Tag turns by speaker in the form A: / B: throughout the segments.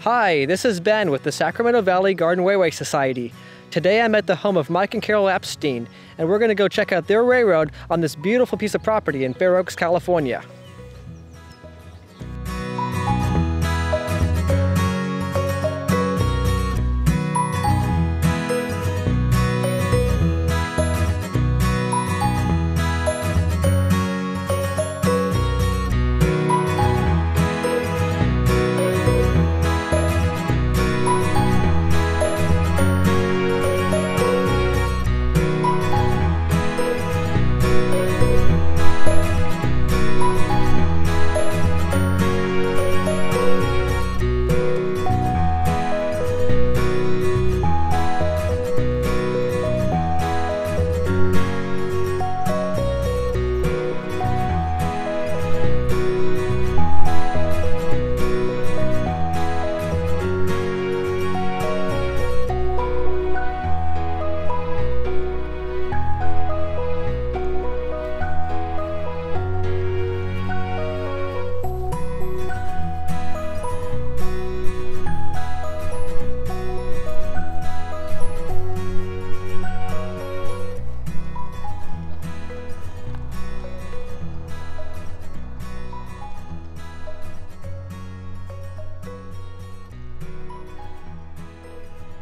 A: Hi, this is Ben with the Sacramento Valley Garden Wayway Society. Today I'm at the home of Mike and Carole Epstein, and we're going to go check out their railroad on this beautiful piece of property in Fair Oaks, California.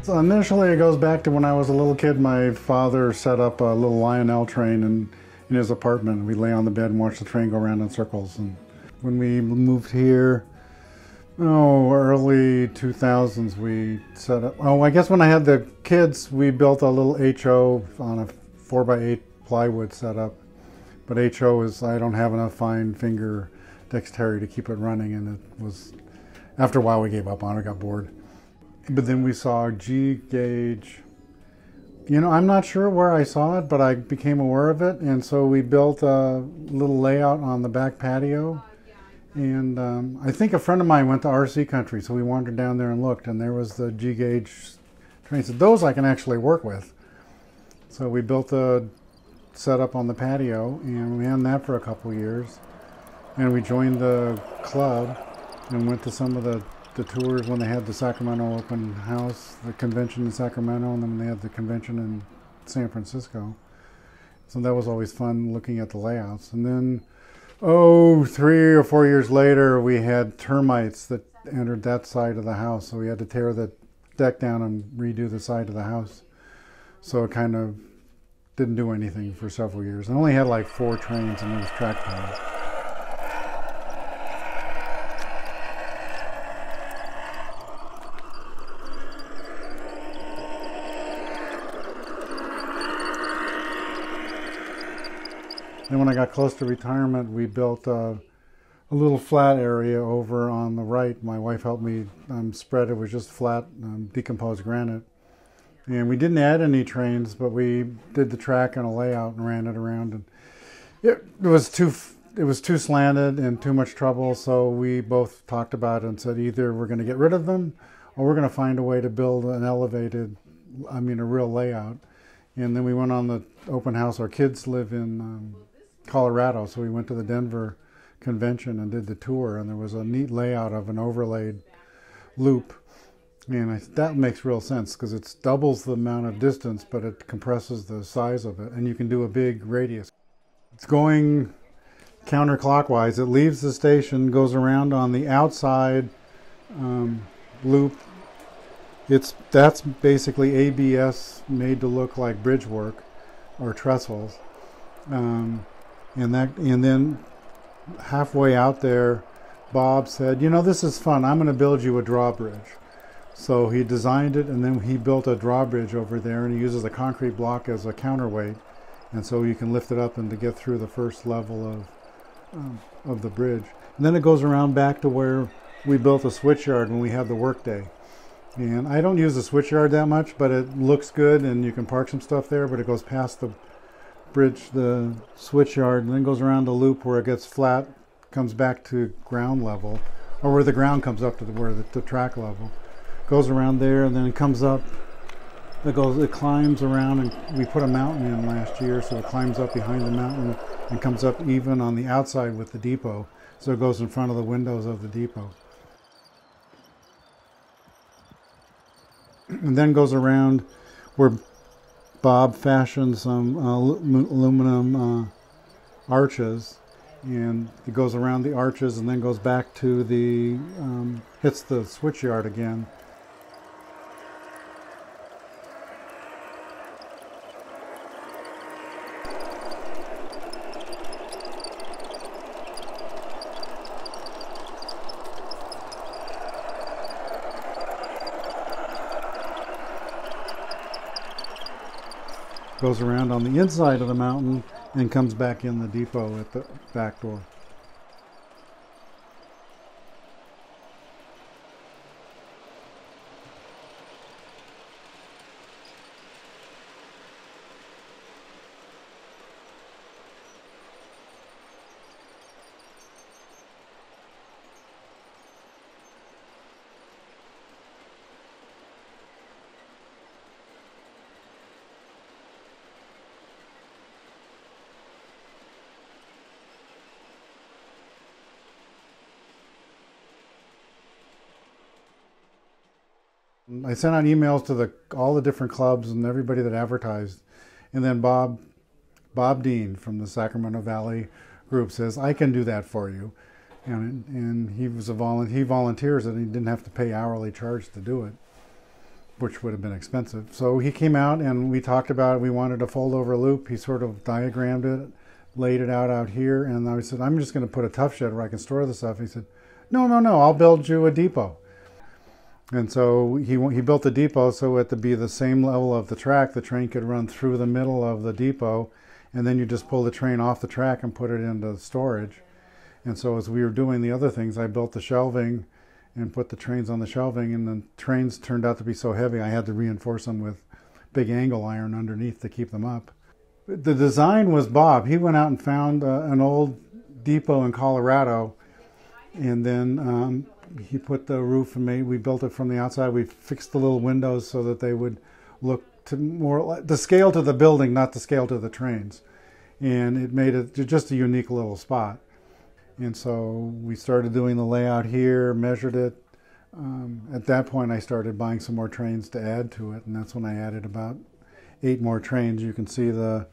B: So initially it goes back to when I was a little kid. My father set up a little Lionel train in his apartment. We'd lay on the bed and watch the train go around in circles. And when we moved here, early 2000s, we set up, I guess when I had the kids, we built a little HO on a 4x8 plywood setup. But HO is, I don't have enough fine finger dexterity to keep it running, and it was, after a while we gave up on it, got bored. But then we saw G gauge. I'm not sure where I saw it, but I became aware of it. And so we built a little layout on the back patio. And I think a friend of mine went to RC country, so we wandered down there and looked, and there was the G gauge train. So those I can actually work with. So we built a setup on the patio, and we had that for a couple years. And we joined the club and went to some of the tours when they had the Sacramento open house, the convention in Sacramento, and then they had the convention in San Francisco. So that was always fun looking at the layouts. And then, 3 or 4 years later, we had termites that entered that side of the house. So we had to tear the deck down and redo the side of the house. So it kind of didn't do anything for several years. I only had like 4 trains, and it was track power. Then when I got close to retirement, we built a little flat area over on the right. My wife helped me spread it. It was just flat, decomposed granite. And we didn't add any trains, but we did the track and a layout and ran it around. And it was too slanted and too much trouble, so we both talked about it and said either we're going to get rid of them or we're going to find a way to build an elevated, a real layout. And then we went on the open house. Our kids live in Colorado, so we went to the Denver convention and did the tour, and there was a neat layout of an overlaid loop, and that makes real sense because it doubles the amount of distance, but it compresses the size of it, and you can do a big radius. It's going counterclockwise. It leaves the station, goes around on the outside loop. That's basically ABS made to look like bridge work or trestles. And then halfway out there, Bob said, this is fun. I'm going to build you a drawbridge. So he designed it, and then he built a drawbridge over there, and he uses a concrete block as a counterweight. And so you can lift it up and to get through the first level of the bridge. And then it goes around back to where we built a switchyard when we had the workday. And I don't use the switchyard that much, but it looks good, and you can park some stuff there, but it goes past the bridge, the switchyard, and then goes around the loop where it gets flat, comes back to ground level, or where the ground comes up to where the track level. Goes around there, and then it comes up, it climbs around, and we put a mountain in last year, so it climbs up behind the mountain and comes up even on the outside with the depot. So it goes in front of the windows of the depot. and then goes around where Bob fashioned some aluminum arches, and it goes around the arches and then goes back to the, hits the switch yard again. Goes around on the inside of the mountain and comes back in the depot at the back door. I sent out emails to all the different clubs and everybody that advertised, and then Bob Dean from the Sacramento Valley group says, "I can do that for you," and he volunteers and he didn't have to pay hourly charge to do it, which would have been expensive. So he came out and we talked about it. We wanted a fold over loop. He sort of diagrammed it, laid it out here, and I said, "I'm just going to put a tough shed where I can store the stuff." He said, No, I'll build you a depot." And so he built the depot so it to be the same level of the track. The train could run through the middle of the depot, and then you just pull the train off the track and put it into storage. And so as we were doing the other things, I built the shelving and put the trains on the shelving, and the trains turned out to be so heavy I had to reinforce them with big angle iron underneath to keep them up. The design was Bob. He went out and found an old depot in Colorado, and then he put the roof, and we built it from the outside. We fixed the little windows so that they would look to more like the scale to the building, not the scale to the trains. And it made it just a unique little spot. And so we started doing the layout here, measured it. At that point, I started buying some more trains to add to it, and that's when I added about 8 more trains. You can see the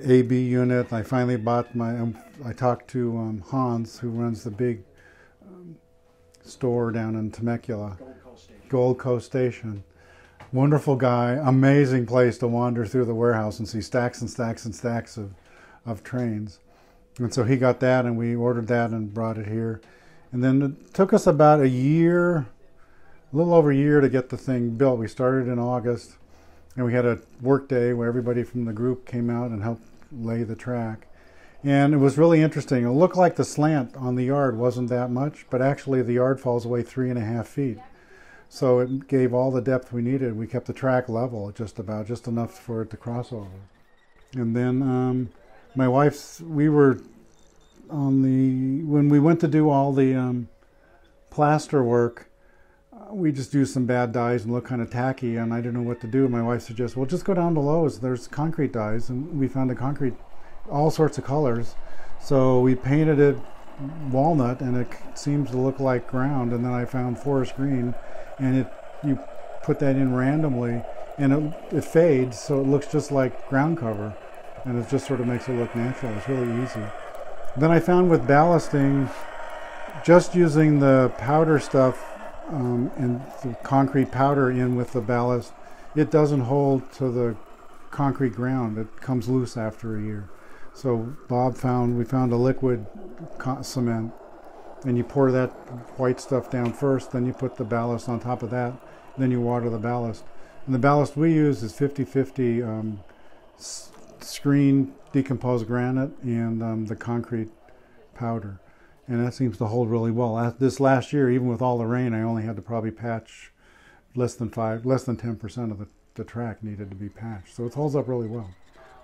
B: AB unit. I finally bought I talked to Hans, who runs the big store down in Temecula, Gold Coast Station. Wonderful guy, amazing place to wander through the warehouse and see stacks and stacks and stacks of trains. And so he got that, and we ordered that and brought it here. And then it took us about a little over a year to get the thing built. We started in August, and we had a work day where everybody from the group came out and helped lay the track. And it was really interesting. It looked like the slant on the yard wasn't that much, but actually the yard falls away 3.5 feet. So it gave all the depth we needed. We kept the track level just enough for it to cross over. And then my wife's, when we went to do all the plaster work, we just used some bad dyes and looked kind of tacky, and I didn't know what to do. My wife suggested, well, just go down to Lowe's. There's concrete dyes, and we found all sorts of colors. So we painted it walnut, and it seems to look like ground. And then I found forest green, and you put that in randomly, and it fades, so it looks just like ground cover, and it just sort of makes it look natural. It's really easy. Then I found with ballasting, just using the powder stuff and the concrete powder in with the ballast, it doesn't hold to the concrete ground. It comes loose after a year. So we found a liquid cement, and you pour that white stuff down first, then you put the ballast on top of that, then you water the ballast. And the ballast we use is 50-50 screen decomposed granite and the concrete powder. And that seems to hold really well. This last year, even with all the rain, I only had to probably patch less than 10% of the track needed to be patched. So it holds up really well.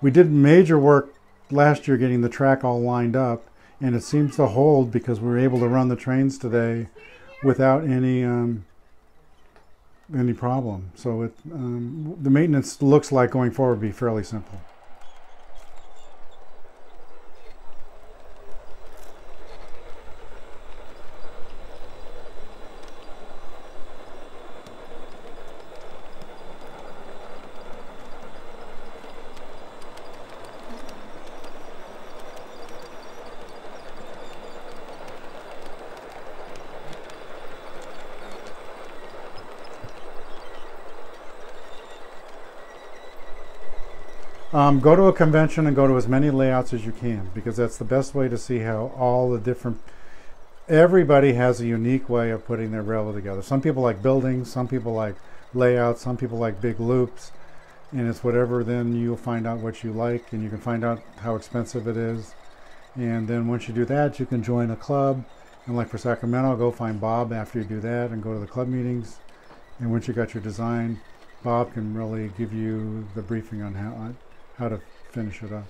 B: We did major work last year getting the track all lined up, and it seems to hold because we were able to run the trains today without any problem. So the maintenance looks like going forward will be fairly simple. Go to a convention and go to as many layouts as you can, because that's the best way to see how all the different, everybody has a unique way of putting their railroad together. Some people like buildings, some people like layouts, some people like big loops, and it's whatever. Then you'll find out what you like, and you can find out how expensive it is. And then once you do that, you can join a club. And like for Sacramento, go find Bob after you do that and go to the club meetings. And once you got your design, Bob can really give you the briefing on how to finish it up.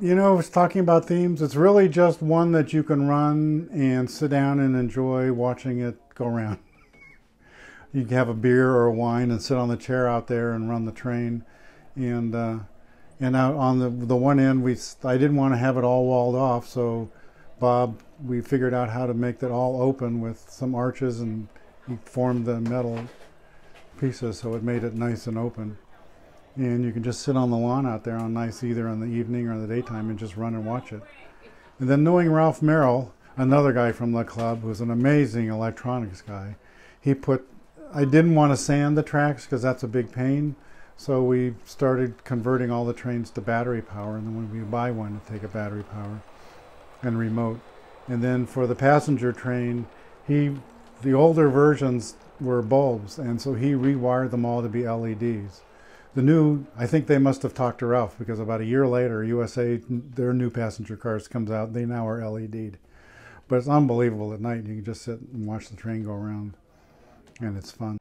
B: You know, it's talking about themes. It's really just one that you can run and sit down and enjoy watching it go around. You can have a beer or a wine and sit on the chair out there and run the train. And out on the one end, I didn't want to have it all walled off, so Bob, we figured out how to make that all open with some arches, and he formed the metal pieces so it made it nice and open. And you can just sit on the lawn out there on nice, either in the evening or in the daytime, and just run and watch it. And then knowing Ralph Merrill, another guy from the club who's an amazing electronics guy, I didn't want to sand the tracks because that's a big pain, so we started converting all the trains to battery power, and then when we buy one, to take a battery power and remote. And then for the passenger train, the older versions were bulbs, and so he rewired them all to be LEDs. The new, I think they must have talked to Ralph, because about a year later, USA, their new passenger cars comes out. They now are LED'd. But it's unbelievable at night. You can just sit and watch the train go around, and it's fun.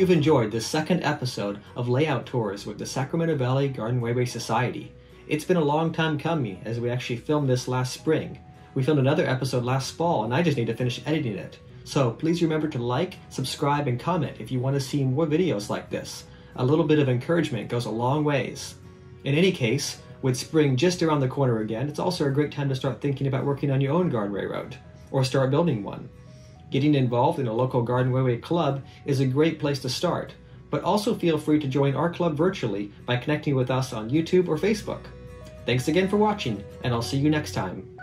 A: you've enjoyed this second episode of Layout Tours with the Sacramento Valley Garden Wayway Society. It's been a long time coming as we actually filmed this last spring. We filmed another episode last fall and I just need to finish editing it. So please remember to like, subscribe, and comment if you want to see more videos like this. A little bit of encouragement goes a long ways. In any case, with spring just around the corner again, it's also a great time to start thinking about working on your own garden railroad, or start building one. Getting involved in a local garden wayway club is a great place to start, but also feel free to join our club virtually by connecting with us on YouTube or Facebook. Thanks again for watching, and I'll see you next time.